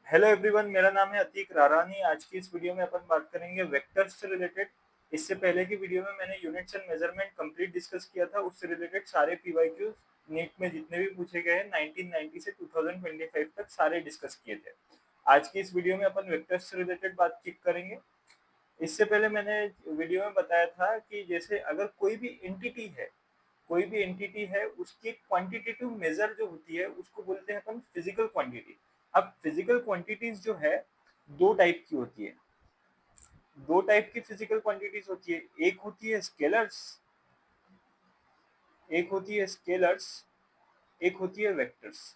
Hello everyone, मेरा नाम है अतीक रारानी। आज की इस वीडियो में अपन बात करेंगे वेक्टर्स से रिलेटेड। इससे पहले की वीडियो में मैंने units and measurement complete discuss किया था। उससे रिलेटेड सारे पीवाईक्यूज नीट में जितने भी पूछे गए हैं 1990 से 2025 तक सारे डिस्कस किए थे। आज की इस वीडियो में अपन वेक्टर्स से रिलेटेड बातचीत करेंगे। इससे पहले मैंने वीडियो में बताया था कि जैसे अगर कोई भी एंटिटी है उसकी क्वांटिटेटिव मेजर जो होती है उसको बोलते हैं अपन फिजिकल क्वांटिटी। अब फिजिकल क्वांटिटीज जो है दो टाइप की होती है। दो टाइप की फिजिकल क्वांटिटीज होती है। एक होती है स्केलर्स, एक होती है वेक्टर्स।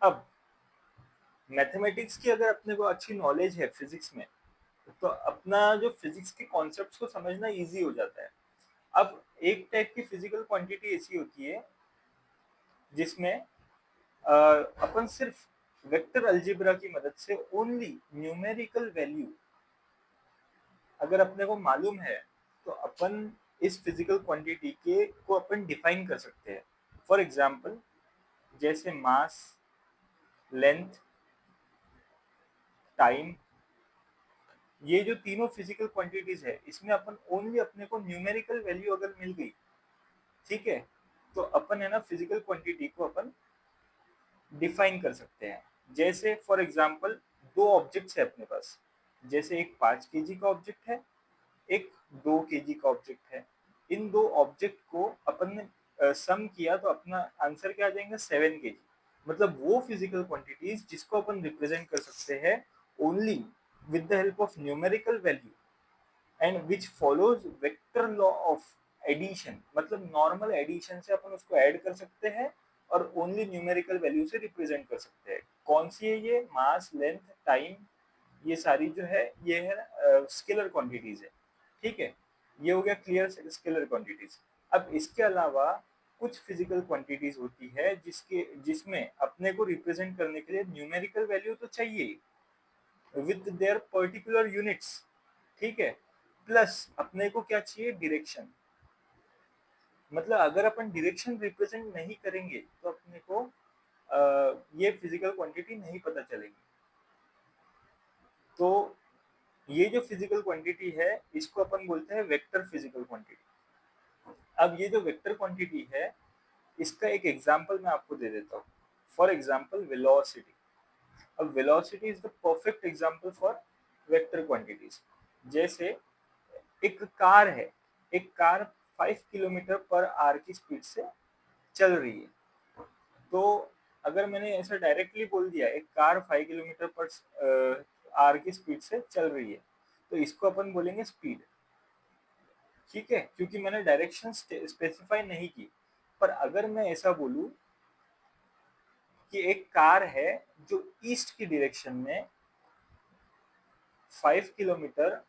अब मैथमेटिक्स की अगर अपने को अच्छी नॉलेज है फिजिक्स में, तो अपना जो फिजिक्स के कॉन्सेप्ट्स को समझना इजी हो जाता है। अब एक टाइप की फिजिकल क्वांटिटी ऐसी होती है जिसमें अपन सिर्फ वेक्टर अलजेब्रा की मदद से ओनली न्यूमेरिकल वैल्यू अगर अपने को मालूम है तो अपन इस फिजिकल क्वांटिटी के को अपन डिफाइन कर सकते हैं। फॉर एग्जांपल, जैसे मास, लेंथ, टाइम, ये जो तीनों फिजिकल क्वांटिटीज है इसमें अपन ओनली अपने को न्यूमेरिकल वैल्यू अगर मिल गई, ठीक है, तो अपन है ना फिजिकल क्वांटिटी को अपन डिफाइन कर सकते हैं। जैसे फॉर एग्जांपल दो ऑब्जेक्ट्स है अपने पास। जैसे एक 5 केजी का ऑब्जेक्ट है, एक 2 केजी का ऑब्जेक्ट है। इन दो ऑब्जेक्ट को अपन ने सम किया तो अपना आंसर क्या आ जाएगा, 7 केजी। मतलब वो फिजिकल क्वांटिटीज जिसको अपन रिप्रेजेंट कर सकते हैं only with the help of numerical value and which follows vector law of addition. मतलब नॉर्मल एडिशन से अपन उसको ऐड कर सकते हैं और ओनली न्यूमेरिकल वैल्यू से रिप्रेजेंट कर सकते हैं। कौन सी है ये? मास, लेंथ, टाइम, ये सारी जो है ये है स्केलर क्वांटिटीज है। ठीक है, ये हो गया क्लियर स्केलर क्वांटिटीज। अब इसके अलावा कुछ फिजिकल क्वांटिटीज होती है जिसमें अपने को रिप्रेजेंट करने के लिए न्यूमेरिकल वैल्यू तो चाहिए विद देयर पर्टिकुलर यूनिट्स। ठीक है, प्लस अपने को क्या चाहिए, डायरेक्शन। मतलब अगर अपन डायरेक्शन रिप्रेजेंट नहीं करेंगे तो अपने को ये फिजिकल क्वांटिटी नहीं पता चलेगी। तो ये जो फिजिकल क्वांटिटी है इसको अपन बोलते हैं वेक्टर फिजिकल क्वांटिटी। अब ये जो वेक्टर क्वांटिटी है इसका एक एग्जांपल मैं आपको दे देता हूँ। For example velocity. अब velocity is the perfect example for vector quantities. जैसे एक कार है, एक कार 5 किलोमीटर पर आवर की स्पीड से चल रही है। तो अगर मैंने ऐसा डायरेक्टली बोल दिया एक कार 5 किलोमीटर पर आवर की स्पीड से चल रही है, तो इसको अपन बोलेंगे स्पीड। ठीक है, क्योंकि मैंने डायरेक्शन स्पेसिफाई नहीं की। पर अगर मैं ऐसा बोलूं कि एक कार है जो ईस्ट की डायरेक्शन में 5 किलोमीटर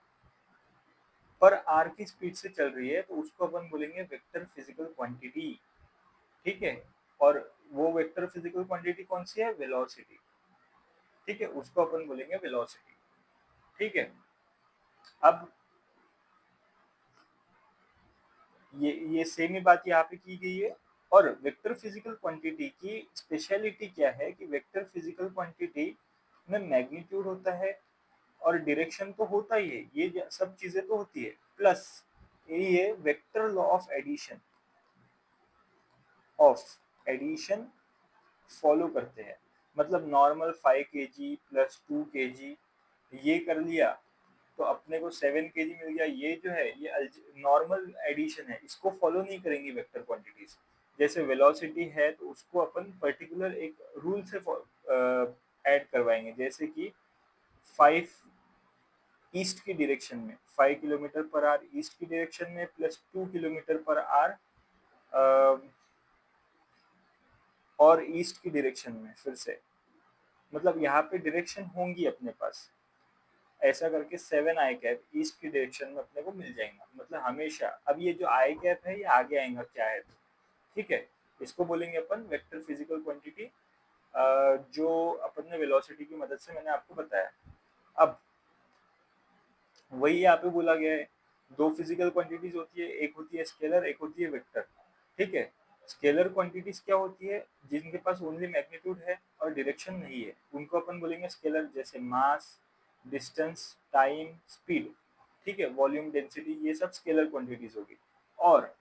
पर आवर की स्पीड से चल रही है, तो उसको अपन बोलेंगे वेक्टर फिजिकल क्वांटिटी। ठीक है, और वो वेक्टर फिजिकल क्वांटिटी कौन सी है, वेलोसिटी। ठीक है, उसको अपन बोलेंगे वेलोसिटी। ठीक है, अब ये सेम ही बात यहाँ पे की गई है। और वेक्टर फिजिकल क्वांटिटी की स्पेशलिटी क्या है कि वेक्टर फिजिकल क्वांटिटी में मैग्नीट्यूड होता है और डायरेक्शन तो होता ही है, ये सब चीजें तो होती है, प्लस ये vector law of addition follow करते हैं। मतलब नॉर्मल 5 केजी प्लस 2 केजी ये कर लिया तो अपने को 7 केजी मिल गया। ये जो है ये नॉर्मल एडिशन है, इसको फॉलो नहीं करेंगी वेक्टर क्वांटिटीज। जैसे वेलोसिटी है तो उसको अपन पर्टिकुलर एक रूल से ऐड करवाएंगे। जैसे कि 5 ईस्ट की डायरेक्शन में, 5 किलोमीटर पर आवर ईस्ट की डायरेक्शन में प्लस 2 किलोमीटर पर आवर और ईस्ट की डायरेक्शन में फिर से। मतलब यहाँ पे डायरेक्शन होंगी अपने पास, ऐसा करके 7 आई कैप ईस्ट की डायरेक्शन में अपने को मिल जाएगा। मतलब हमेशा, अब ये जो आई कैप है ये आगे आएगा क्या है तो, ठीक है, इसको बोलेंगे अपन वेक्टर फिजिकल क्वांटिटी, जो अपन ने वेलोसिटी की मदद से मैंने आपको बताया। अब वही यहाँ पे बोला गया है, दो फिजिकल क्वांटिटीज होती है, एक होती है स्केलर, एक होती है वेक्टर। ठीक है, स्केलर क्वांटिटीज क्या होती है, जिनके पास ओनली मैग्नीट्यूड है और डायरेक्शन नहीं है, उनको अपन बोलेंगे स्केलर, जैसे मास, डिस्टेंस, टाइम, स्पीड, ठीक है, वॉल्यूम, डेंसिटी, ये सब स्केलर क्वांटिटीज होगी। और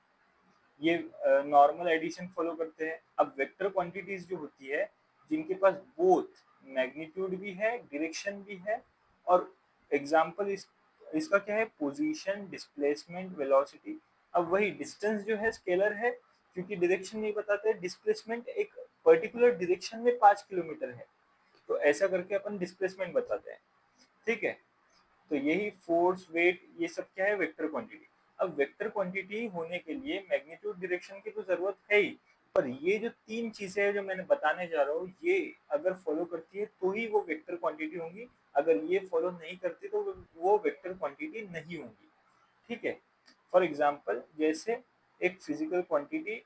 ये नॉर्मल एडिशन फॉलो करते हैं। अब वेक्टर क्वांटिटीज जो होती है, जिनके पास बोथ मैग्नीट्यूड भी है, डायरेक्शन भी है, और एग्जांपल इसका क्या है, पोजीशन, डिस्प्लेसमेंट, वेलोसिटी। अब वही डिस्टेंस जो है स्केलर है, क्योंकि डायरेक्शन नहीं बताते, डिस्प्लेसमेंट एक पर्टिकुलर डायरेक्शन में 5 किलोमीटर है, तो ऐसा करके अपन डिस्प्लेसमेंट बताते हैं, ठीक है। तो यही फोर्स, वेट, ये सब क्या है, वेक्टर क्वांटिटी। अब वेक्टर क्वांटिटी होने के लिए मैग्नीट्यूड, डायरेक्शन की तो जरूरत है ही, पर ये जो तीन चीजें हैं जो मैंने बताने जा रहा हूँ, ये अगर फॉलो करती है तो ही वो वेक्टर क्वांटिटी होंगी, अगर ये फॉलो नहीं करती तो वो वेक्टर क्वांटिटी नहीं होंगी, ठीक है। फॉर एग्जाम्पल, जैसे एक physical quantity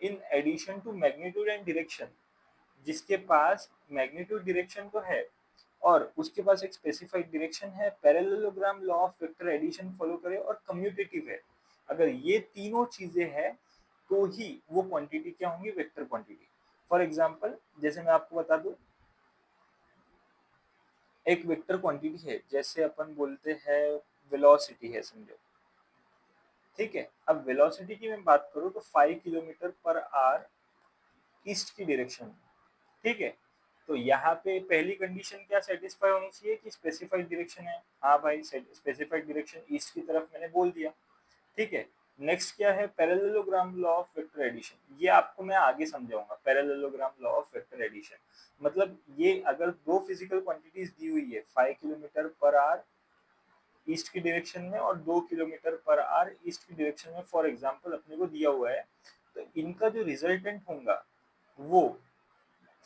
in addition to magnitude and direction, जिसके पास मैग्नीट्यूड, डायरेक्शन तो है और उसके पास एक स्पेसिफाइड डायरेक्शन है, parallelogram law of vector addition follow करे और कम्यूटेटिव है, अगर ये तीनों चीजें हैं तो ही वो क्वांटिटी क्या होंगी, वेक्टर क्वांटिटी। फॉर एग्जांपल, जैसे मैं आपको बता दूं, एक वेक्टर क्वांटिटी है, जैसे अपन बोलते हैं वेलोसिटी है, समझो, ठीक है। अब वेलोसिटी की मैं बात करूं तो 5 किलोमीटर पर आवर ईस्ट की डायरेक्शन में, ठीक है। तो यहाँ पे पहली कंडीशन क्या सेटिस्फाई होनी चाहिए कि स्पेसिफाइड डायरेक्शन है, हाँ भाई, स्पेसिफाइड डायरेक्शन ईस्ट की तरफ मैंने बोल दिया, ठीक है। नेक्स्ट क्या है, parallelogram law of vector addition, ये आपको मैं आगे समझाऊंगा। Parallelogram law of vector addition मतलब ये, अगर दो फिजिकल क्वांटिटीज दी हुई है, 5 किलोमीटर पर आवर ईस्ट की डायरेक्शन में और 2 किलोमीटर पर आवर ईस्ट की डायरेक्शन में, फॉर एग्जाम्पल अपने को दिया हुआ है, तो इनका जो रिजल्टेंट होगा वो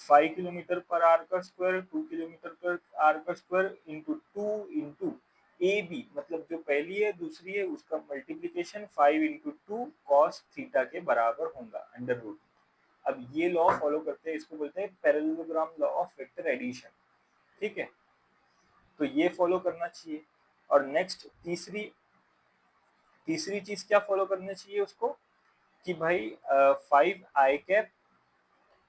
5 किलोमीटर पर आवर का स्क्वायर, 2 किलोमीटर पर आवर का स्क्वायर इंटू 2 इंटू AB, मतलब जो पहली है दूसरी है उसका मल्टीप्लीकेशन 5 इंटू 2 cos थीटा के बराबर होगा, अंडर रूट। अब ये लॉ फॉलो करते हैं, इसको बोलते हैं parallelogram law of vector addition, ठीक है। तो ये फॉलो करना चाहिए। और नेक्स्ट तीसरी तीसरी चीज क्या फॉलो करनी चाहिए उसको, कि भाई 5 i कैप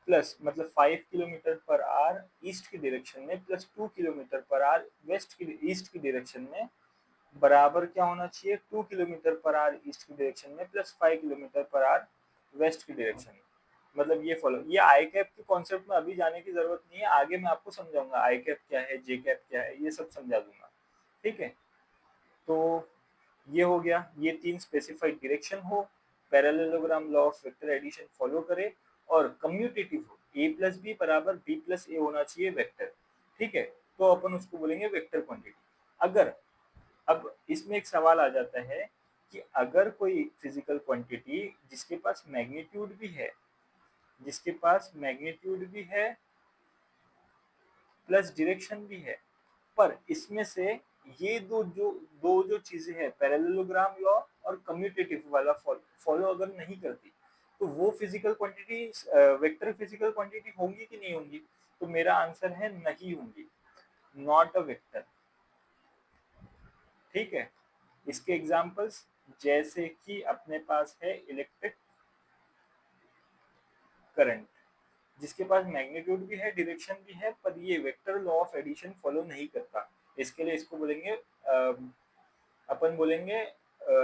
प्लस, मतलब 5 किलोमीटर पर आवर ईस्ट की डायरेक्शन में plus 2 kilometre per hour west की ईस्ट की डायरेक्शन में, बराबर क्या होना चाहिए, 2 किलोमीटर पर आवर ईस्ट की डायरेक्शन में plus 5 kilometre per hour west की डायरेक्शन में। मतलब ये फॉलो, ये आई कैप के कॉन्सेप्ट में अभी जाने की जरूरत नहीं है, आगे मैं आपको समझाऊंगा आई कैप क्या है, जे कैप क्या है, ये सब समझा दूंगा, ठीक है। तो ये हो गया, ये तीन स्पेसिफाइड डायरेक्शन हो, parallelogram law of vector addition follow करे और कम्यूटेटिव हो, a प्लस बी बराबर b प्लस ए होना चाहिए वेक्टर, ठीक है। तो अपन उसको बोलेंगे वेक्टर क्वांटिटी। अगर, अब इसमें एक सवाल आ जाता है कि अगर कोई फिजिकल क्वांटिटी जिसके पास मैग्नीट्यूड भी है, जिसके पास मैग्नीट्यूड भी है प्लस डायरेक्शन भी है, पर इसमें से ये दो जो चीजें हैं, पैरेललोग्राम लॉ और कम्यूटेटिव वाला फॉलो अगर नहीं करती, तो वो physical quantity vector physical quantity होंगी कि नहीं होंगी, तो मेरा आंसर है नहीं होंगी, नॉट अ वेक्टर, ठीक है। इसके एग्जांपल्स, जैसे कि अपने पास है इलेक्ट्रिक करंट, जिसके पास मैग्नीट्यूड भी है, डायरेक्शन भी है, पर ये vector law of addition follow नहीं करता, इसके लिए इसको बोलेंगे अपन बोलेंगे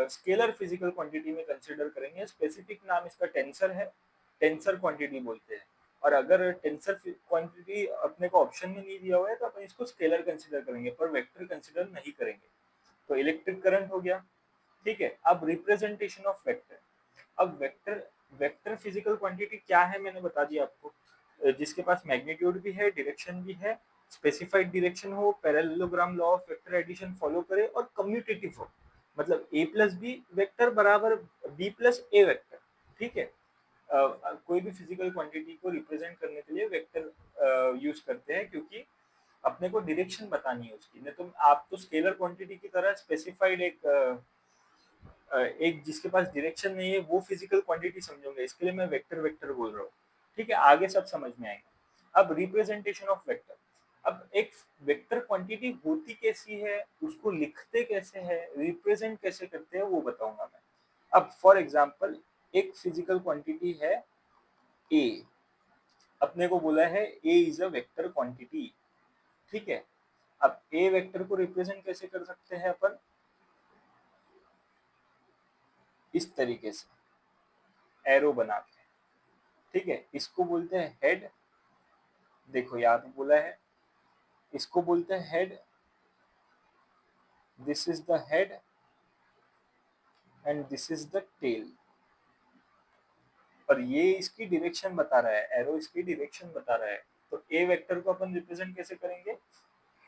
स्केलर फिजिकल क्वांटिटी में कंसिडर करेंगे। स्पेसिफिक नाम इसका टेंसर है, टेंसर क्वांटिटी बोलते हैं। और अगर टेंसर क्वांटिटी अपने को ऑप्शन में नहीं दिया हुआ है तो अपन इसको स्केलर कंसिडर करेंगे, पर वेक्टर कंसिडर नहीं करेंगे। तो इलेक्ट्रिक करंट हो गया, ठीक है। अब रिप्रेजेंटेशन ऑफ वेक्टर, अब वेक्टर वेक्टर फिजिकल क्वांटिटी क्या है मैंने बता दिया आपको, जिसके पास मैग्नीट्यूड भी है, डायरेक्शन भी है, स्पेसिफाइड डायरेक्शन हो, parallelogram law of vector addition follow करे और कम्यूटेटिव हो, मतलब a प्लस बी वेक्टर बराबर b प्लस ए वेक्टर, ठीक है। कोई भी फिजिकल क्वांटिटी को रिप्रेजेंट करने के लिए वेक्टर यूज करते हैं, क्योंकि अपने को डायरेक्शन बतानी है उसकी, नहीं तो आप तो स्केलर क्वांटिटी की तरह स्पेसिफाइड एक जिसके पास डायरेक्शन नहीं है वो फिजिकल क्वांटिटी समझोगे, इसके लिए मैं वेक्टर वेक्टर बोल रहा हूँ, ठीक है। आगे सब समझ में आएगा। अब रिप्रेजेंटेशन ऑफ वेक्टर, अब एक वेक्टर क्वांटिटी होती कैसी है, उसको लिखते कैसे है, रिप्रेजेंट कैसे करते हैं, वो बताऊंगा मैं। अब फॉर एग्जांपल एक फिजिकल क्वांटिटी है ए, अपने को बोला है ए इज अ वेक्टर क्वांटिटी, ठीक है। अब ए वेक्टर को रिप्रेजेंट कैसे कर सकते हैं अपन, इस तरीके से एरो बना के, ठीक है। इसको बोलते हैं हेड, देखो यहाँ पे बोला है, इसको बोलते हैं head, this is the head and this is the tail, और ये इसकी डायरेक्शन बता रहा है, एरो इसकी डायरेक्शन बता रहा है। तो ए वेक्टर को अपन रिप्रेजेंट कैसे करेंगे,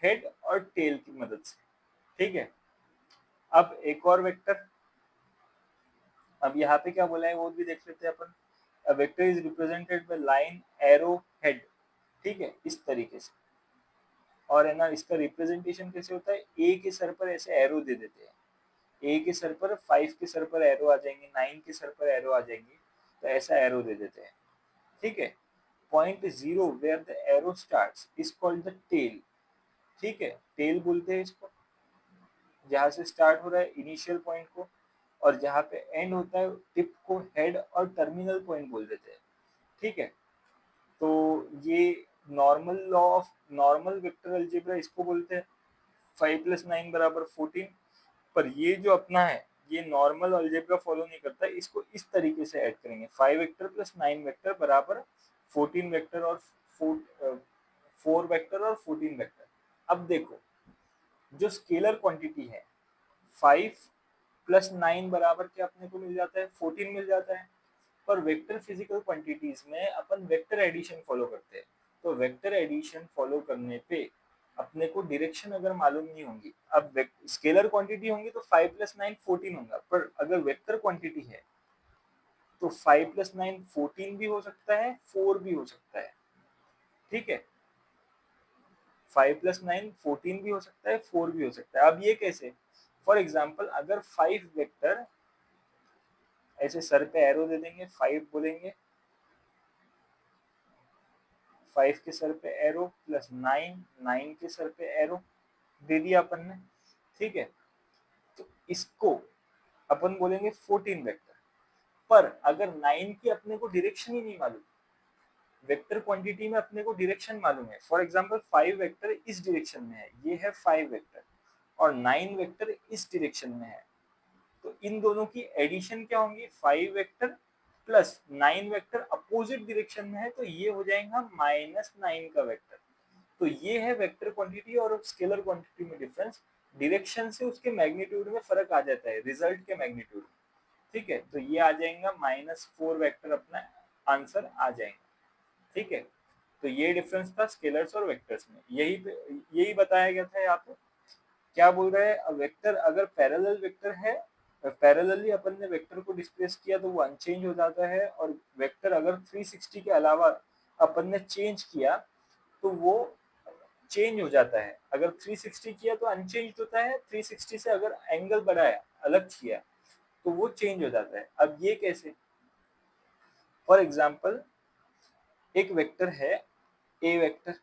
हेड और टेल की मदद से, ठीक है। अब एक और वेक्टर, अब यहाँ पे क्या बोला है वो भी देख लेते हैं अपन। A vector is represented by line arrow head, ठीक है, इस तरीके से। और है ना, इसका रिप्रेजेंटेशन कैसे होता है, ए के सर पर ऐसे एरो दे देते हैं, ए के सर पर 5 के सर पर एरो आ जाएंगे, 9 के सर पर एरो आ जाएंगे, तो ऐसा एरो दे देते हैं, ठीक है। Point 0 where the arrow starts is called the tail, ठीक है, टेल बोलते हैं इसको, जहाँ से स्टार्ट हो रहा है इनिशियल पॉइंट को, और जहाँ पे एंड होता है टिप को हेड और टर्मिनल पॉइंट बोल देते हैं, ठीक है। तो ये normal law of normal vector algebra इसको बोलते हैं, 5 + 9 = 14। पर ये जो अपना है ये नॉर्मल अलजेब्रा फॉलो नहीं करता, इसको इस तरीके से ऐड करेंगे, 5 वेक्टर + 9 वेक्टर बराबर 14 वेक्टर और 4 वेक्टर और 14 वेक्टर। अब देखो, जो स्केलर क्वांटिटी है 5 + 9 बराबर क्या अपने को मिल जाता है, 14 मिल जाता है। पर वेक्टर फिजिकल क्वांटिटीज में अपन वेक्टर एडिशन फॉलो करते हैं, तो वेक्टर एडिशन फॉलो करने पे अपने को डायरेक्शन अगर मालूम नहीं होंगी, अब स्केलर क्वांटिटी होंगी तो 5 + 9 14 होगा, पर अगर वेक्टर क्वांटिटी है तो 5 + 9 14 भी हो सकता है, 4 भी हो सकता है, ठीक है। 5 + 9 14 भी हो सकता है, 4 भी हो सकता है। अब ये कैसे, फॉर एग्जाम्पल अगर 5 वेक्टर ऐसे सर पे एरो दे देंगे, 5 बोलेंगे, 5 के सर पे एरो प्लस 9, 9 के सर पे एरो दे दिया अपन ने, ठीक है। तो इसको अपन बोलेंगे 14 वेक्टर। पर अगर 9 की अपने को डायरेक्शन ही नहीं मालूम, वेक्टर क्वांटिटी में अपने को डायरेक्शन मालूम है, फॉर एग्जांपल 5 वेक्टर इस डायरेक्शन में है, ये है 5 वेक्टर, और 9 वेक्टर इस डायरेक्शन में है, तो इन दोनों की एडिशन क्या होंगी, 5 vector plus 9 vector opposite direction में है, तो ये हो जाएगा -9 का वेक्टर। तो ये है वेक्टर क्वांटिटी और स्केलर क्वांटिटी में डिफरेंस, डायरेक्शन से उसके मैग्नीट्यूड में फर्क आ जाता है, रिजल्ट के मैग्नीट्यूड, ठीक है। तो ये आ जाएगा -4 वेक्टर, अपना आंसर आ जाएगा, ठीक है। तो ये डिफरेंस था स्केलर्स और वेक्टर्स में, यही बताया गया था यहाँ पे। क्या बोल रहे हैं, वेक्टर अगर पैरेलल वेक्टर है, पैरेलली अपन ने वेक्टर को डिस्प्लेस किया तो वो अनचेंज हो जाता है, और वेक्टर अगर 360 के अलावा अपन ने चेंज किया तो वो चेंज हो जाता है। अगर 360 किया तो अनचेंज होता है, 360 से अगर एंगल बढ़ाया, अलग किया, तो वो चेंज हो जाता है। अब ये कैसे, फॉर एग्जाम्पल एक वेक्टर है ए वेक्टर,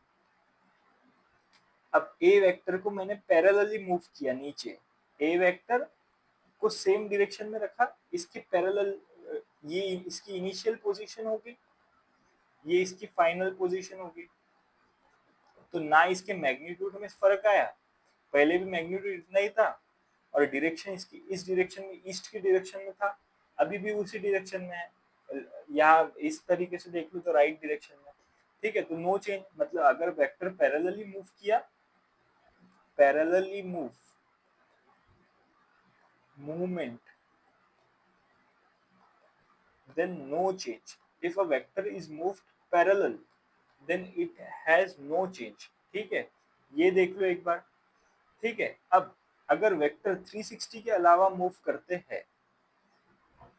अब ए वेक्टर को मैंने पैरेलली मूव किया नीचे, ए वेक्टर को सेम डायरेक्शन में रखा, इसके पैरेलल, ये इसकी इनिशियल पोजीशन होगी, ये इसकी फाइनल पोजीशन होगी, तो ना इसके मैग्नीट्यूड में फर्क आया, पहले भी मैग्नीट्यूड इतना ही था, और डायरेक्शन इसकी इस डायरेक्शन में, ईस्ट की डायरेक्शन में था, अभी भी उसी डायरेक्शन में है, यहाँ इस तरीके से देख लो तो राइट डायरेक्शन में, ठीक है। तो नो चेंज, मतलब अगर वेक्टर पैरेलली मूव किया, parallelly movement, then no change. If a vector is moved parallel, then it has no change, ठीक है। ये देख लो एक बार, ठीक है। अब अगर वेक्टर 360 के अलावा मूव करते हैं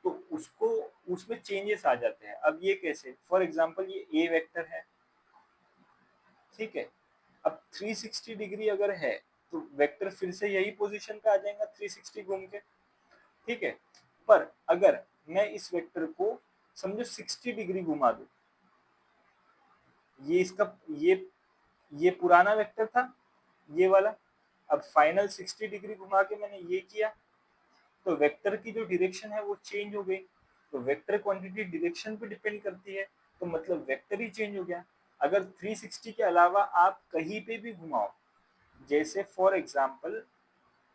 तो उसको, उसमें चेंजेस आ जाते हैं। अब ये कैसे, फॉर एग्जांपल ये ए वेक्टर है, ठीक है। अब 360 डिग्री अगर है तो वेक्टर फिर से यही पोजीशन पे आ जाएगा 360 घूम के, ठीक है। पर अगर मैं इस वेक्टर को समझो 60 डिग्री घुमा दूं, ये इसका, ये पुराना वेक्टर था ये वाला, अब फाइनल 60 डिग्री घुमा के मैंने ये किया, तो वेक्टर की जो डायरेक्शन है वो चेंज हो गई, तो वेक्टर क्वांटिटी डायरेक्शन पे डिपेंड करती है, तो मतलब वेक्टर ही चेंज हो गया। अगर 360 के अलावा आप कहीं पे भी घुमाओ, जैसे फॉर एग्जांपल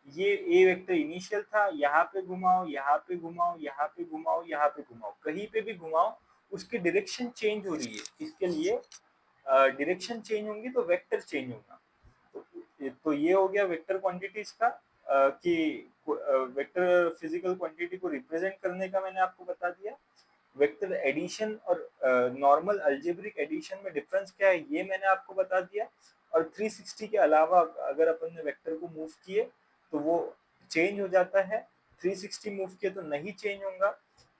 ये ए वेक्टर इनिशियल था, यहाँ पे घुमाओ, यहाँ पे घुमाओ, यहाँ पे घुमाओ, यहाँ पे घुमाओ, कहीं पे भी घुमाओ, उसकी डायरेक्शन चेंज हो रही है। इसके लिए डायरेक्शन चेंज होंगी तो वेक्टर चेंज होगा। तो ये हो गया वेक्टर क्वांटिटीज का, कि वेक्टर फिजिकल क्वांटिटी को रिप्रेजेंट करने का मैंने आपको बता दिया। वेक्टर एडिशन और नॉर्मल अलजेब्रिक एडिशन में डिफरेंस क्या है ये मैंने आपको बता दिया। और 360 के अलावा अगर अपन ने वेक्टर को मूव किए तो वो चेंज हो जाता है, 360 मूव किए तो नहीं चेंज होगा।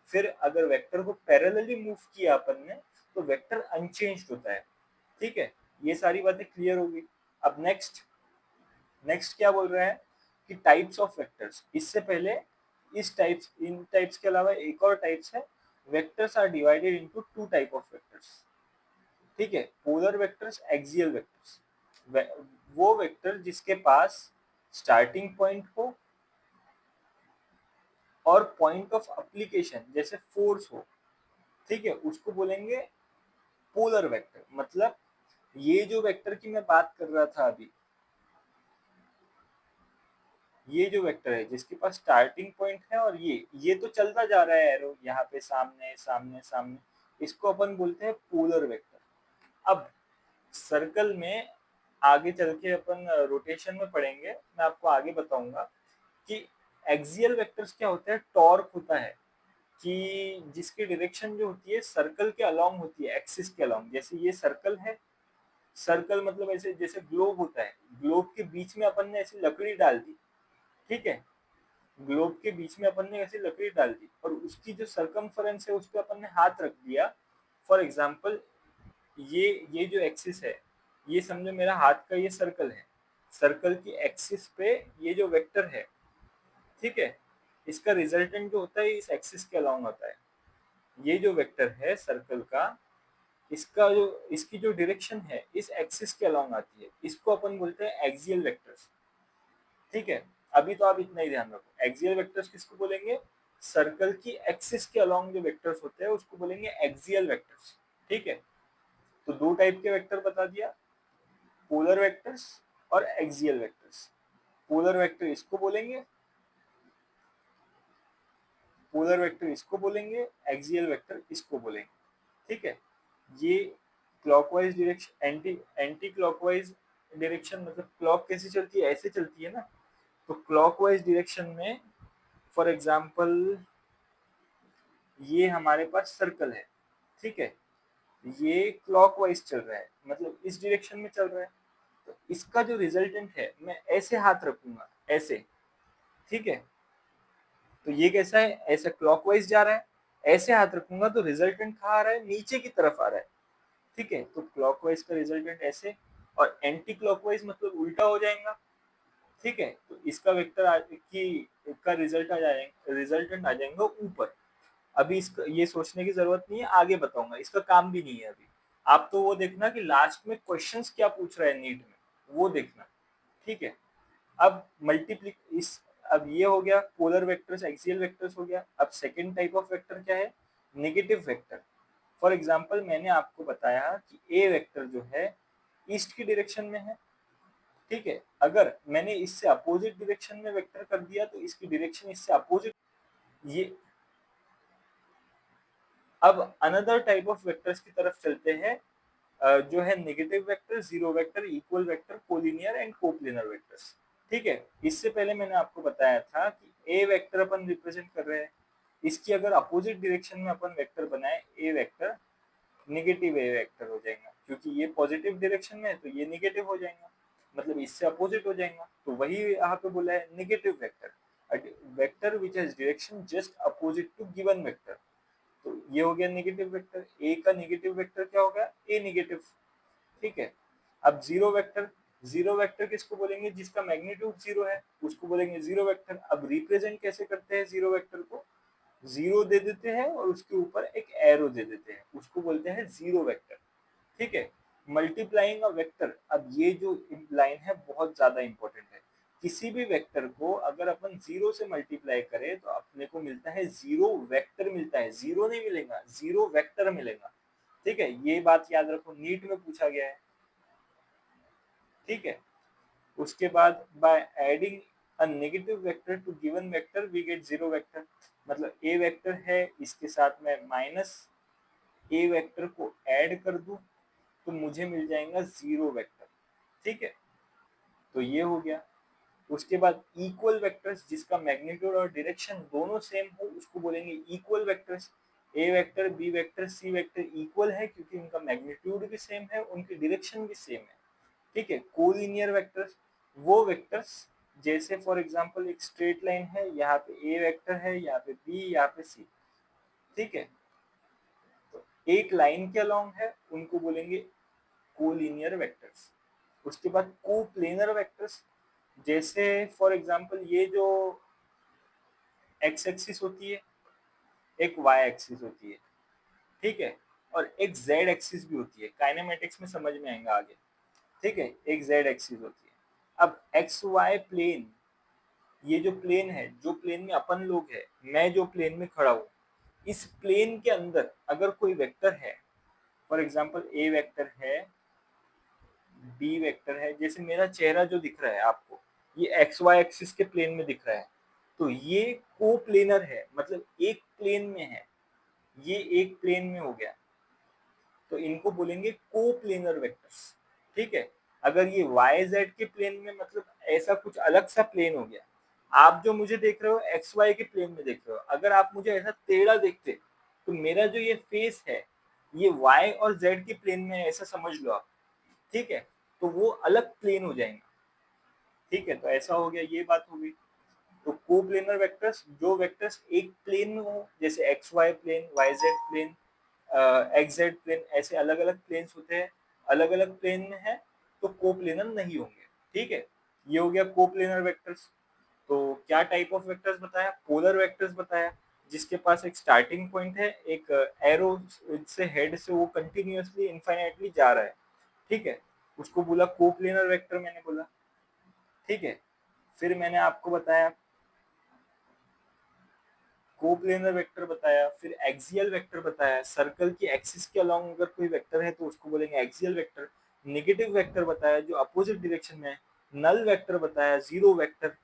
फिर अगर वेक्टर को पैरेलली मूव किया अपन ने तो वेक्टर अनचेंज्ड होता है। ठीक है, ये सारी बातें क्लियर होगी। अब नेक्स्ट क्या बोल रहा है कि टाइप्स ऑफ वेक्टर्स। इससे पहले इन टाइप्स के अलावा एक और टाइप्स है, vectors are divided into two type of vectors. ठीक है, पोलर वेक्टर्स, एक्सियल वेक्टर्स। वो वेक्टर जिसके पास स्टार्टिंग पॉइंट हो और पॉइंट ऑफ एप्लीकेशन जैसे फोर्स हो, ठीक है, उसको बोलेंगे पोलर वेक्टर। मतलब ये जो वेक्टर की मैं बात कर रहा था अभी, ये जो वेक्टर है जिसके पास स्टार्टिंग पॉइंट है और ये तो चलता जा रहा है एरो यहाँ पे सामने सामने सामने, इसको अपन बोलते हैं पोलर वेक्टर। अब सर्कल में आगे चल के अपन रोटेशन में पढ़ेंगे, मैं आपको आगे बताऊंगा कि एक्सियल वेक्टर्स क्या होता है। टॉर्क होता है कि जिसकी डायरेक्शन जो होती है सर्कल के अलोंग होती है, एक्सिस के अलोंग। जैसे ये सर्कल है, सर्कल मतलब ऐसे जैसे ग्लोब होता है, ग्लोब के बीच में अपन ने ऐसी लकड़ी डाल दी, ठीक है, ग्लोब के बीच में अपन ने ऐसी लकड़ी डाल दी और उसकी जो सरकमफरेंस है उस पर अपन ने हाथ रख दिया। फॉर एग्जाम्पल ये जो एक्सिस है, ये समझो मेरा हाथ का ये सर्कल है, सर्कल की एक्सिस पे ये जो वेक्टर है, ठीक है, इसका रिजल्टेंट जो होता है इस एक्सिस के अलाउंग होता है। ये जो वेक्टर है सर्कल का, इसका जो इसकी जो डायरेक्शन है इस एक्सिस के अलाउंग आती है, इसको अपन बोलते हैं एक्सियल वेक्टर्स। ठीक है, अभी तो आप इतना ही ध्यान रखो, एक्सियल वेक्टर्स किसको बोलेंगे, सर्कल की एक्सिस के अलोंग जो वेक्टर्स होते हैं उसको बोलेंगे एक्सियल वेक्टर्स। ठीक है, तो दो टाइप के वेक्टर बता दिया, पोलर वेक्टर्स और एक्सियल वेक्टर्स। पोलर वेक्टर इसको बोलेंगे, पोलर वेक्टर इसको बोलेंगे, एक्सियल वेक्टर इसको बोलेंगे। ठीक है, ये clockwise direction, anti anti clockwise direction, मतलब क्लॉक कैसे चलती है, ऐसे चलती है ना, तो क्लॉकवाइज डायरेक्शन में फॉर एग्जांपल ये हमारे पास सर्कल है, ठीक है, ये क्लॉकवाइज चल रहा है, मतलब इस डायरेक्शन में चल रहा है, तो इसका जो रिजल्टेंट है मैं ऐसे हाथ रखूंगा, ऐसे, ठीक है, तो ये कैसा है, ऐसा क्लॉकवाइज जा रहा है, ऐसे हाथ रखूंगा तो रिजल्टेंट कहाँ आ रहा है, नीचे की तरफ आ रहा है। ठीक है, तो क्लॉकवाइज का रिजल्टेंट ऐसे, और एंटी क्लॉकवाइज मतलब उल्टा हो जाएगा। ठीक है, तो इसका वेक्टर की का रिजल्टेंट आ जाएगा ऊपर। अभी इसका ये सोचने की जरूरत नहीं है, आगे बताऊंगा, इसका काम भी नहीं है अभी। आप तो वो देखना कि लास्ट में क्वेश्चंस क्या पूछ रहा है नीट में, वो देखना। ठीक है, अब मल्टीप्ली इस अब ये हो गया पोलर वेक्टर्स, एक्सियल वेक्टर्स हो गया। अब सेकंड टाइप ऑफ वेक्टर क्या है, नेगेटिव वेक्टर। फॉर एग्जांपल मैंने आपको बताया कि ए वेक्टर जो है ईस्ट की डायरेक्शन में है, ठीक है, अगर मैंने इससे अपोजिट डायरेक्शन में वेक्टर कर दिया तो इसकी डायरेक्शन इससे अपोजिट। ये अब अनदर टाइप ऑफ वेक्टर्स की तरफ चलते हैं, जो है negative vector, zero vector, equal vector, collinear and coplanar vectors. ठीक है, इससे पहले मैंने आपको बताया था कि ए वेक्टर अपन रिप्रेजेंट कर रहे हैं, इसकी अगर अपोजिट डायरेक्शन में अपन वेक्टर बनाए ए वेक्टर, नेगेटिव ए वेक्टर हो जाएगा, क्योंकि ये पॉजिटिव डायरेक्शन में है तो ये नेगेटिव हो जाएगा, मतलब इससे अपोजिट हो जाएगा, तो वही यहाँ पे बोला है negative vector, vector which has direction just opposite to given vector. तो ये हो गया नेगेटिव वेक्टर, ए का नेगेटिव वेक्टर क्या होगा, ए नेगेटिव। ठीक है, अब जीरो वेक्टर, जीरो वेक्टर किसको बोलेंगे, जिसका मैग्नीट्यूड जीरो है उसको बोलेंगे जीरो वेक्टर। अब रिप्रेजेंट कैसे करते हैं जीरो वेक्टर को, जीरो दे देते हैं और उसके ऊपर एक एरो दे देते हैं, उसको बोलते हैं जीरो वेक्टर। ठीक है, मल्टीप्लाइंग अ वेक्टर, अब ये जो लाइन है बहुत ज्यादा इंपॉर्टेंट है। किसी भी वेक्टर को अगर अपन जीरो से मल्टीप्लाई करें तो अपने को मिलता है जीरो वेक्टर मिलता है, जीरो नहीं मिलेगा, जीरो वेक्टर मिलेगा। ठीक है, ये बात याद रखो, नीट में पूछा गया है। ठीक है, उसके बाद by adding a negative vector to given vector we get zero vector. मतलब ए वेक्टर है, इसके साथ में माइनस ए वेक्टर को ऐड कर दूं तो मुझे मिल जाएगा जीरो वेक्टर। ठीक है, तो ये हो गया। उसके बाद इक्वल वेक्टर्स जिसका मैग्नीट्यूड और डायरेक्शन दोनों सेम हो उसको बोलेंगे इक्वल वेक्टर्स। ए vector, B vector, C vector equal है क्योंकि उनका मैग्नीट्यूड भी सेम है, उनकी डायरेक्शन भी सेम है। ठीक है, कोलिनियर वेक्टर्स वो वेक्टर्स जैसे फॉर एग्जांपल एक स्ट्रेट लाइन है, यहाँ पे ए वेक्टर है, यहाँ पे बी, यहाँ पे सी। ठीक है, तो एक लाइन के अलोंग है, उनको बोलेंगे कोलिनियर वेक्टर्स। उसके बाद कोप्लेनर वेक्टर्स जैसे फॉर एग्जांपल ये जो एक्स एक्सिस होती है, एक वाई एक्सिस होती है। ठीक है, और एक जेड एक्सिस भी होती है, काइनेमेटिक्स में समझ में आएगा आगे। ठीक है, एक जेड एक्सिस होती है। अब एक्स वाई प्लेन, ये जो प्लेन है, जो प्लेन में अपन लोग है, मैं जो प्लेन में खड़ा हूँ, इस प्लेन के अंदर अगर कोई वेक्टर है, फॉर एग्जांपल ए वेक्टर है, बी वेक्टर है, जैसे मेरा चेहरा जो दिख रहा है आपको, ये एक्स वाई एक्सिस के प्लेन में दिख रहा है, तो ये कोप्लेनर है, मतलब एक प्लेन में है, ये एक प्लेन में हो गया, तो इनको बोलेंगे कोप्लेनर वेक्टर्स। ठीक है, अगर ये वाई जेड के प्लेन में, मतलब ऐसा कुछ अलग सा प्लेन हो गया, आप जो मुझे देख रहे हो एक्स वाई के प्लेन में देख रहे हो, अगर आप मुझे ऐसा टेढ़ा देखते तो मेरा जो ये फेस है ये वाई और जेड के प्लेन में है, ऐसा समझ लो आप। ठीक है, तो वो अलग प्लेन हो जाएंगे। ठीक है, तो ऐसा हो गया, ये बात हो गई। तो कोप्लेनर वेक्टर्स जो वेक्टर्स एक प्लेन में हो, जैसे X Y plane, Y Z plane, X Z plane, ऐसे अलग अलग प्लेन्स होते हैं, अलग अलग प्लेन में है तो कोप्लेनर नहीं होंगे। ठीक है, ये हो गया कोप्लेनर वेक्टर्स। तो क्या टाइप ऑफ वेक्टर्स बताया? पोलर वेक्टर्स बताया, जिसके पास एक स्टार्टिंग पॉइंट है, एक एरो से हेड से वो कंटिन्यूअसली इनफाइनाइटली जा रहा है। ठीक है, उसको बोला कोप्लेनर वेक्टर मैंने बोला। ठीक है, फिर मैंने आपको बताया कोप्लेनर वेक्टर बताया, फिर एक्सियल वेक्टर बताया, सर्कल की एक्सिस के अलोंग अगर कोई वेक्टर है तो उसको बोलेंगे एक्सियल वेक्टर। नेगेटिव वेक्टर बताया जो अपोजिट डायरेक्शन में है। नल वेक्टर बताया, जीरो वेक्टर,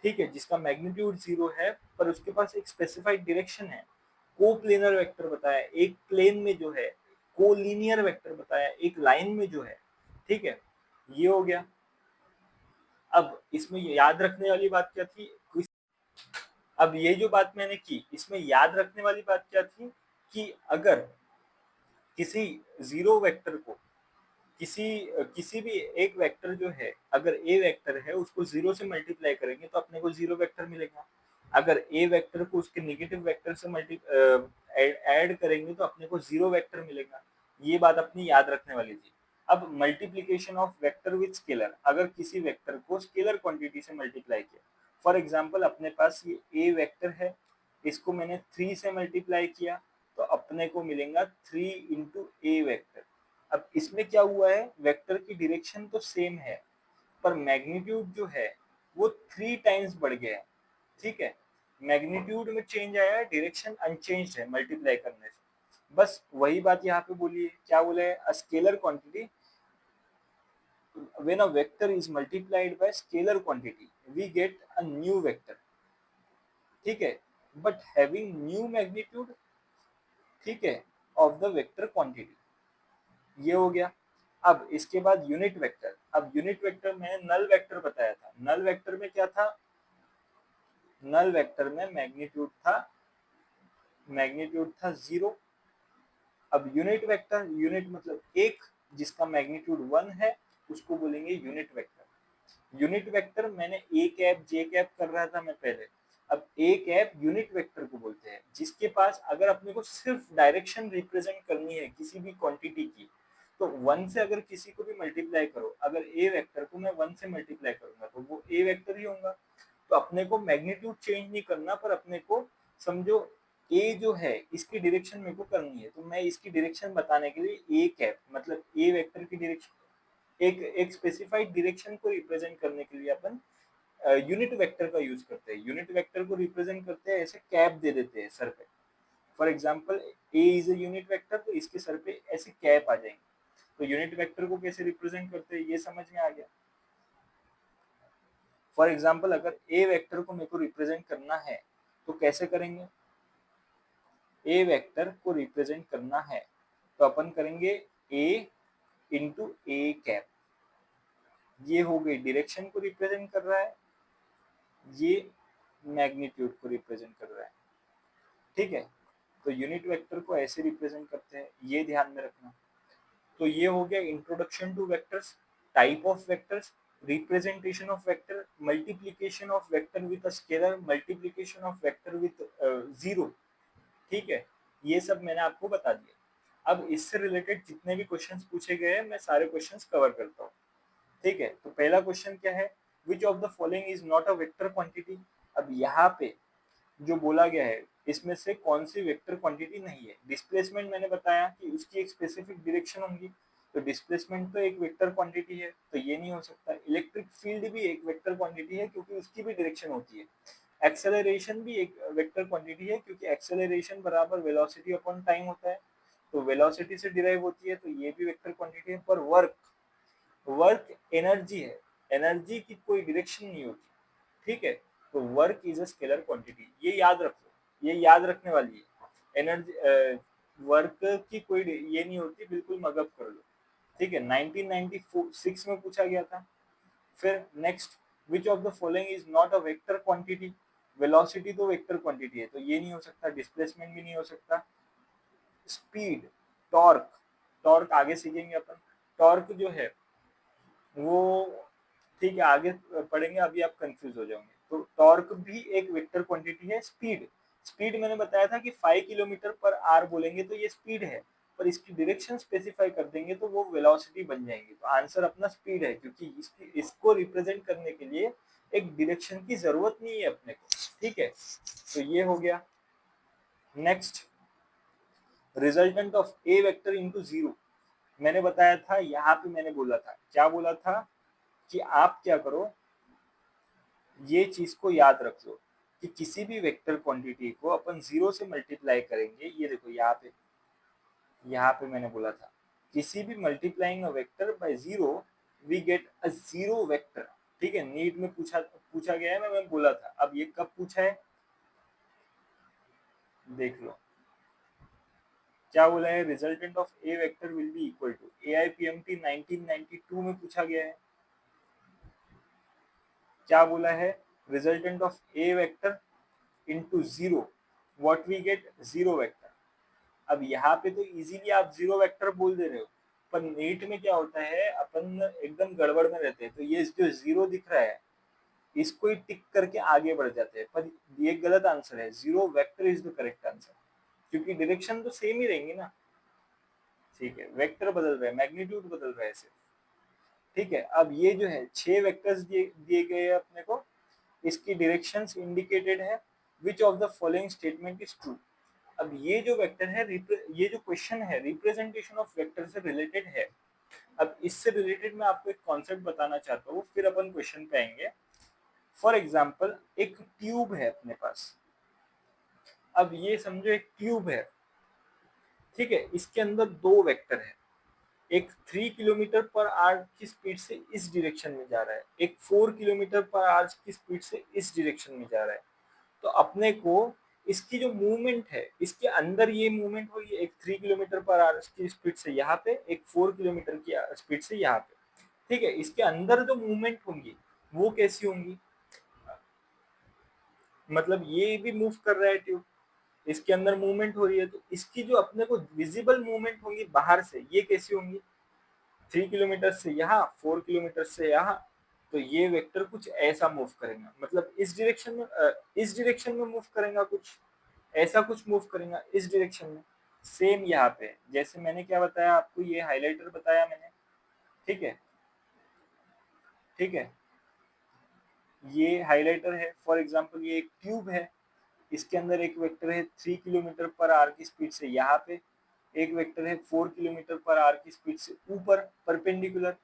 ठीक है, जिसका मैग्नीट्यूड जीरो है पर उसके पास एक स्पेसिफाइड डायरेक्शन है। कोप्लेनर वेक्टर बताया, एक प्लेन में जो है। कोलिनियर वेक्टर बताया, एक लाइन में जो है। ठीक है, ये हो गया। अब इसमें याद रखने वाली बात क्या थी? अब ये जो बात मैंने की, इसमें याद रखने वाली बात क्या थी कि अगर किसी जीरो वेक्टर को, किसी किसी भी एक वेक्टर जो है, अगर ए वेक्टर है उसको जीरो से मल्टीप्लाई करेंगे तो अपने को जीरो वेक्टर मिलेगा। अगर ए वेक्टर को उसके नेगेटिव वेक्टर से मल्टी ऐड करेंगे तो अपने को जीरो वेक्टर मिलेगा। ये बात अपनी याद रखने वाली थी। अब multiplication of vector with scalar, अगर किसी वेक्टर को स्केलर क्वांटिटी से मल्टीप्लाई किया, फॉर एग्जांपल अपने पास ये ए वेक्टर है, इसको मैंने 3 से मल्टीप्लाई किया तो अपने को मिलेगा 3 इंटू ए वेक्टर। अब इसमें क्या हुआ है, वेक्टर की डायरेक्शन तो सेम है पर मैग्नीट्यूड जो है वो 3 टाइम्स बढ़ गया है। ठीक है, मैग्नीट्यूड में चेंज आया है, डायरेक्शन अनचेंज्ड है मल्टीप्लाई करने से। बस वही बात यहाँ पे बोली है, क्या बोला है? A scalar quantity, when a vector is multiplied by scalar quantity we get a new vector। ठीक है, but having new magnitude, ठीक है, of the vector quantity। ये हो गया। अब इसके बाद यूनिट वेक्टर। अब यूनिट वेक्टर मैंने नल वेक्टर बताया था, नल वेक्टर में क्या था? नल वेक्टर में मैग्नीट्यूड था जीरो। अब यूनिट वेक्टर, यूनिट मतलब एक, जिसका मैग्नीट्यूड 1 है उसको बोलेंगे यूनिट वेक्टर। यूनिट वेक्टर मैंने ए कैप जे कैप कर रहा था मैं पहले, अब ए कैप यूनिट वेक्टर को बोलते हैं जिसके पास अगर अपने को सिर्फ डायरेक्शन रिप्रेजेंट करनी है किसी भी क्वांटिटी की, तो 1 से अगर किसी को भी मल्टीप्लाई करो, अगर ए वेक्टर को मैं 1 से मल्टीप्लाई करूंगा तो वो ए वेक्टर ही होगा। तो अपने को मैग्नीट्यूड चेंज नहीं करना, पर अपने को समझो ए जो है इसकी डायरेक्शन मेरे को करनी है, तो मैं इसकी डायरेक्शन बताने के लिए ए कैप, मतलब ए वेक्टर की डायरेक्शन, एक एक स्पेसिफाइड डायरेक्शन को रिप्रेजेंट करने के लिए अपन यूनिट वेक्टर का यूज करते हैं। यूनिट वेक्टर को रिप्रेजेंट करते हैं ऐसे कैप दे देते हैं सर पे। For example A is a unit vector, तो इसके सर पे ऐसे कैप आ जाएंगे। तो यूनिट वेक्टर को कैसे रिप्रेजेंट करते हैं ये समझ में आ गया। फॉर एग्जाम्पल अगर ए वेक्टर को मेरे को रिप्रेजेंट करना है तो कैसे करेंगे, ए वेक्टर को रिप्रेजेंट करना है तो अपन करेंगे ए इंटू ए कैप। ये हो गई डायरेक्शन को रिप्रेजेंट कर रहा है, ये मैग्नीट्यूड को रिप्रेजेंट कर रहा है। ठीक है, तो यूनिट वेक्टर को ऐसे रिप्रेजेंट करते हैं, ये ध्यान में रखना। तो ये हो गया introduction two vectors, type of vectors, representation of vector, multiplication of vector with a scalar, multiplication of vector with zero. ठीक है, ये सब मैंने आपको बता दिया। अब इससे रिलेटेड जितने भी क्वेश्चंस पूछे गए हैं मैं सारे क्वेश्चंस कवर करता हूँ। ठीक है, तो पहला क्वेश्चन क्या है, which of the following is not a vector quantity. अब यहाँ पे जो बोला गया है इसमें से कौन सी वेक्टर क्वांटिटी नहीं है। डिस्प्लेसमेंट मैंने बताया कि उसकी एक स्पेसिफिक डायरेक्शन होगी, तो डिस्प्लेसमेंट तो एक वेक्टर क्वांटिटी है, तो ये नहीं हो सकता। इलेक्ट्रिक फील्ड भी एक वेक्टर क्वांटिटी है क्योंकि उसकी भी डायरेक्शन होती है। एक्सेलरेशन भी एक वेक्टर क्वांटिटी है क्योंकि एक्सेलरेशन बराबर वेलोसिटी अपॉन टाइम होता है, तो वेलोसिटी से डिराइव होती है, तो ये भी वेक्टर क्वांटिटी है। पर वर्क, वर्क एनर्जी है, एनर्जी की कोई डायरेक्शन नहीं होती। ठीक है, तो work is a scalar quantity, ये याद रखो, ये याद रखने वाली है। एनर्जी वर्क की कोई ये नहीं होती, बिल्कुल मगअप कर लो। ठीक है, 1996 में पूछा गया था। फिर next, which of the following is not a vector quantity. Velocity तो वेक्टर क्वांटिटी है, तो ये नहीं हो सकता। डिस्प्लेसमेंट भी नहीं हो सकता। स्पीड, टॉर्क, टॉर्क आगे सीखेंगे अपन। टॉर्क जो है वो ठीक है आगे पढ़ेंगे, अभी आप कंफ्यूज हो जाओगे। तो टॉर्क भी एक वेक्टर क्वांटिटी है। स्पीड, स्पीड मैंने बताया था कि 5 किलोमीटर पर आवर बोलेंगे तो ये स्पीड है, पर इसकी डायरेक्शन स्पेसिफाई कर देंगे तो वो वेलोसिटी बन जाएंगी। तो आंसर अपना स्पीड है, क्योंकि इसको रिप्रेजेंट करने के लिए एक डायरेक्शन की जरूरत नहीं है अपने को। ठीक है, तो ये हो गया। Next, resultant of A vector into zero. मैंने बताया था, यहाँ पे मैंने बोला था, क्या बोला था कि आप क्या करो, ये चीज को याद रख लो कि किसी भी वेक्टर क्वांटिटी को अपन जीरो से मल्टीप्लाई करेंगे। ये देखो यहाँ पे मैंने बोला था किसी भी multiplying a vector by zero we get a zero vector. ठीक है, नीट में पूछा गया है, मैं बोला था। अब ये कब पूछा है देख लो, क्या बोला है, resultant of A vector will be equal to AIPMT 1992 में पूछा गया है। क्या बोला है, resultant of A vector into zero what we get, zero vector. अब यहाँ पे तो इजीली आप जीरो वेक्टर बोल दे रहे हो, पर नीट में क्या होता है अपन एकदम गड़बड़ में रहते हैं, तो ये जो जीरो दिख रहा है इसको ही टिक करके आगे बढ़ जाते हैं, पर ये गलत आंसर है। Zero vector is the correct answer, क्योंकि डायरेक्शन तो सेम ही रहेंगी ना। ठीक है, वेक्टर बदल रहे हैं, मैग्नीट्यूड बदल रहा है सिर्फ। ठीक है, अब ये जो है 6 वेक्टर्स दिए गए हैं अपने को, इसकी डायरेक्शंस इंडिकेटेड है। Which of the following statement is true. अब ये जो वेक्टर है, ये जो क्वेश्चन है रिप्रेजेंटेशन ऑफ वेक्टर से रिलेटेड है। अब इससे रिलेटेड मैं आपको एक कॉन्सेप्ट बताना चाहता हूँ, फिर अपन क्वेश्चन पे आएंगे। फॉर एग्जाम्पल एक ट्यूब है अपने पास। अब ये समझो एक ट्यूब है, ठीक है, इसके अंदर दो वेक्टर है। एक 3 किलोमीटर पर आवर की स्पीड से इस डायरेक्शन में जा रहा है, एक 4 किलोमीटर पर आवर की स्पीड से इस डायरेक्शन में जा रहा है। तो अपने को इसकी जो मूवमेंट है, इसके अंदर ये मूवमेंट होगी, एक 3 किलोमीटर पर आवर की स्पीड से यहाँ पे, एक 4 किलोमीटर की स्पीड से यहाँ पे। ठीक है, इसके अंदर जो मूवमेंट होंगी वो कैसी होंगी, मतलब ये भी मूव कर रहा है ट्यूब, इसके अंदर मूवमेंट हो रही है, तो इसकी जो अपने को विजिबल मूवमेंट होंगी बाहर से, ये कैसी होंगी, 3 किलोमीटर से यहाँ, 4 किलोमीटर से यहाँ। तो ये वेक्टर कुछ ऐसा मूव करेगा, मतलब इस डायरेक्शन में मूव करेगा, कुछ ऐसा कुछ मूव करेगा इस डायरेक्शन में। सेम यहाँ पे जैसे मैंने क्या बताया आपको, ये हाइलाइटर बताया मैंने। ठीक है, ठीक है, ये हाइलाइटर है। फॉर एग्जांपल ये एक ट्यूब है, इसके अंदर एक वेक्टर है 3 किलोमीटर पर आवर की स्पीड से यहाँ पे, एक वेक्टर है 4 किलोमीटर पर आवर की स्पीड से ऊपर परपेंडिकुलर।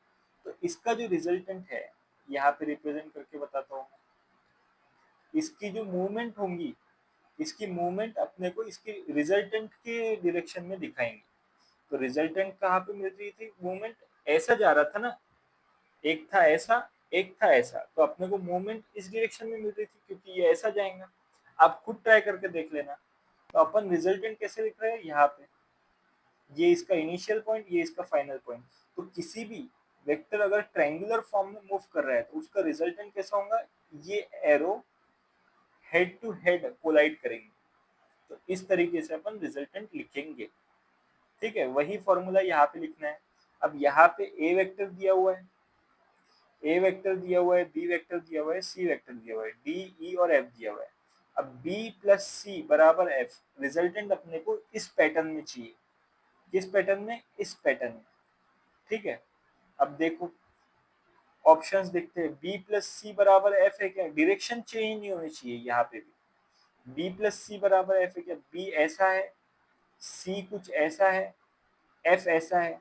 तो इसका जो रिजल्टेंट है यहाँ पे रिप्रेजेंट करके बताता हूँ। इसकी जो मूवमेंट होंगी, इसकी मूवमेंट अपने को इसकी रिजल्टेंट के डायरेक्शन में दिखाएंगे। तो रिजल्टेंट कहाँ पे मिल रही थी मूवमेंट, ऐसा जा रहा था ना, एक था ऐसा, एक था ऐसा, तो अपने को मूवमेंट इस डायरेक्शन में मिल रही थी क्योंकि ये ऐसा जाएगा। आप खुद ट्राई करके देख लेना। तो अपन रिजल्टेंट कैसे दिख रहा है यहाँ पे, ये इसका इनिशियल पॉइंट, ये इसका फाइनल पॉइंट। तो किसी भी वेक्टर अगर ट्रायंगुलर फॉर्म में मूव कर रहा है तो उसका रिजल्टेंट कैसा होगा, ये arrow head to head collide करेंगे। तो इस तरीके से अपन रिजल्टेंट लिखेंगे। ठीक है, वही फॉर्मूला यहाँ पे लिखना है। अब यहाँ पे ए वेक्टर दिया हुआ है, ए वेक्टर दिया हुआ है, बी वेक्टर दिया हुआ है, सी वेक्टर दिया हुआ है, डी ई और एफ दिया हुआ है। अब बी प्लस सी बराबर एफ, रिजल्टेंट अपने को इस पैटर्न में चाहिए। किस पैटर्न में, इस पैटर्न में। ठीक है, अब देखो ऑप्शंस देखते हैं। बी प्लस सी बराबर एफ है क्या, डायरेक्शन चेंज नहीं होनी चाहिए यहाँ पे भी। बी प्लस सी बराबर एफ है क्या, बी ऐसा है, सी कुछ ऐसा है, एफ ऐसा है।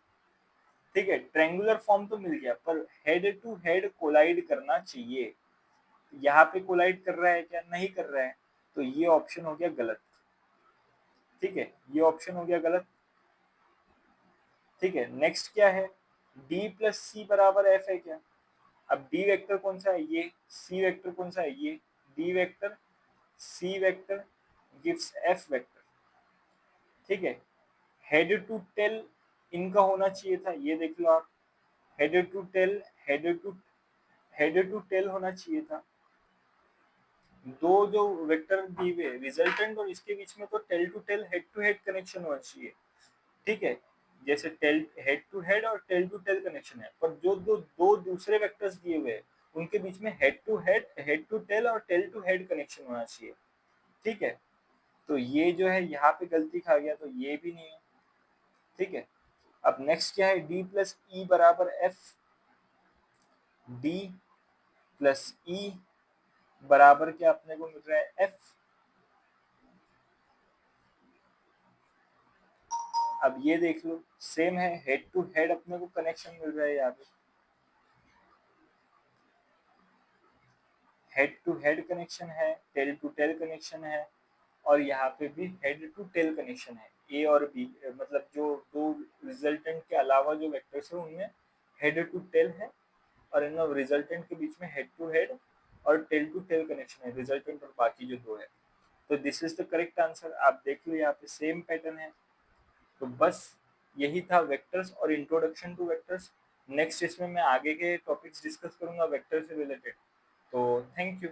ठीक है, ट्रायंगुलर फॉर्म तो मिल गया, पर हेड टू हेड कोलाइड करना चाहिए। यहाँ पे कोलाइड कर रहा है क्या, नहीं कर रहा है, तो ये ऑप्शन हो गया गलत। ठीक है, ये ऑप्शन हो गया गलत। ठीक है, नेक्स्ट क्या है, डी प्लस सी बराबर एफ है क्या। अब डी वेक्टर कौन सा है, ये, सी वेक्टर कौन सा है, ये, D vector C vector gives F vector. ठीक है, हेड टू टेल इनका होना चाहिए था, ये देख लो आप, head to tail, head to tail होना चाहिए था। दो जो वेक्टर दिए हुए रिजल्टेंट और इसके बीच में तो tail to tail, head to head connection होना चाहिए। ठीक है, जैसे टेल हेड टू हेड और टेल टू टेल कनेक्शन है, पर जो दो दूसरे वेक्टर्स दिए हुए हैं उनके बीच में head to head, head to tail और टेल टू हेड कनेक्शन होना चाहिए। ठीक है, तो ये जो है यहाँ पे गलती खा गया, तो ये भी नहीं है। ठीक है, अब नेक्स्ट क्या है, डी प्लस ई बराबर एफ, डी प्लस ई बराबर क्या अपने को मिल रहा है, एफ। अब ये देख लो सेम है, हेड टू हेड अपने को कनेक्शन मिल रहा है यहाँ पे, हेड टू हेड कनेक्शन है, टेल टू टेल कनेक्शन है, और यहाँ पे भी हेड टू टेल कनेक्शन है। ए और बी मतलब जो दो रिजल्टेंट के अलावा जो वेक्टर्स है उनमें हेड टू टेल है, और इन रिजल्टेंट के बीच में हेड टू हेड और टेल टू टेल कनेक्शन है, रिजल्टेंट और बाकी जो दो है। तो this is the correct answer. आप देख लो यहाँ पे सेम पैटर्न है। तो बस यही था वेक्टर्स और इंट्रोडक्शन टू वेक्टर्स। नेक्स्ट इसमें मैं आगे के टॉपिक्स डिस्कस करूंगा वेक्टर से रिलेटेड। तो थैंक यू।